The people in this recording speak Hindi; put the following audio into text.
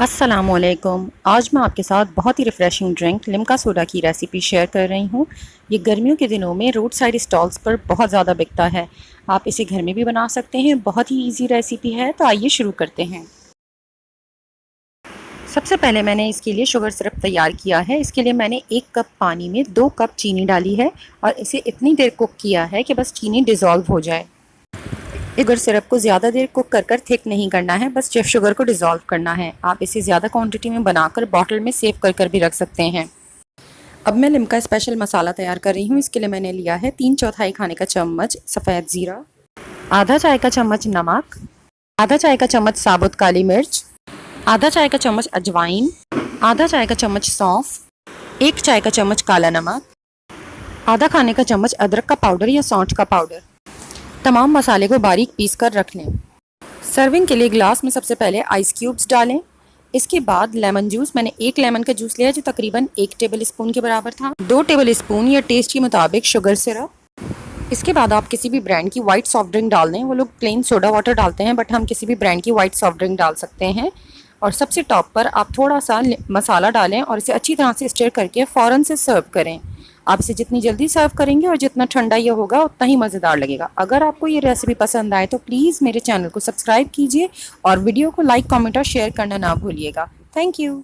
अस्सलामुअलैकुम। आज मैं आपके साथ बहुत ही रिफ़्रेशिंग ड्रिंक लिम्का सोडा की रेसिपी शेयर कर रही हूँ। ये गर्मियों के दिनों में रोड साइड स्टॉल्स पर बहुत ज़्यादा बिकता है। आप इसे घर में भी बना सकते हैं, बहुत ही इजी रेसिपी है। तो आइए शुरू करते हैं। सबसे पहले मैंने इसके लिए शुगर सिरप तैयार किया है। इसके लिए मैंने 1 कप पानी में 2 कप चीनी डाली है और इसे इतनी देर कुक किया है कि बस चीनी डिज़ोल्व हो जाए। शुगर सिरप को ज़्यादा देर कुक कर थिक नहीं करना है, बस जब शुगर को डिज़ोल्व करना है। आप इसे ज़्यादा क्वांटिटी में बनाकर बॉटल में सेव कर भी रख सकते हैं। अब मैं लिम्का स्पेशल मसाला तैयार कर रही हूँ। इसके लिए मैंने लिया है 3/4 खाने का चम्मच सफ़ेद ज़ीरा, आधा चाय का चम्मच नमक, आधा चाय का चम्मच साबुत काली मिर्च, आधा चाय का चम्मच अजवाइन, आधा चाय का चम्मच सौंफ, 1 चाय का चम्मच काला नमक, आधा खाने का चम्मच अदरक का पाउडर या सौंठ का पाउडर। तमाम मसाले को बारीक पीस कर रख लें। सर्विंग के लिए ग्लास में सबसे पहले आइस क्यूब्स डालें। इसके बाद लेमन जूस, मैंने 1 लेमन का जूस लिया जो तकरीबन 1 टेबल स्पून के बराबर था। 2 टेबल स्पून या टेस्ट के मुताबिक शुगर सिरप। इसके बाद आप किसी भी ब्रांड की वाइट सॉफ्ट ड्रिंक डाल दें। वो लोग प्लेन सोडा वाटर डालते हैं, बट हम किसी भी ब्रांड की वाइट सॉफ्ट ड्रिंक डाल सकते हैं। और सबसे टॉप पर आप थोड़ा सा मसाला डालें और इसे अच्छी तरह से स्टर करके फ़ौरन से सर्व करें। आप इसे जितनी जल्दी सर्व करेंगे और जितना ठंडा ये होगा उतना ही मज़ेदार लगेगा। अगर आपको ये रेसिपी पसंद आए तो प्लीज़ मेरे चैनल को सब्सक्राइब कीजिए और वीडियो को लाइक, कमेंट और शेयर करना ना भूलिएगा। Thank you.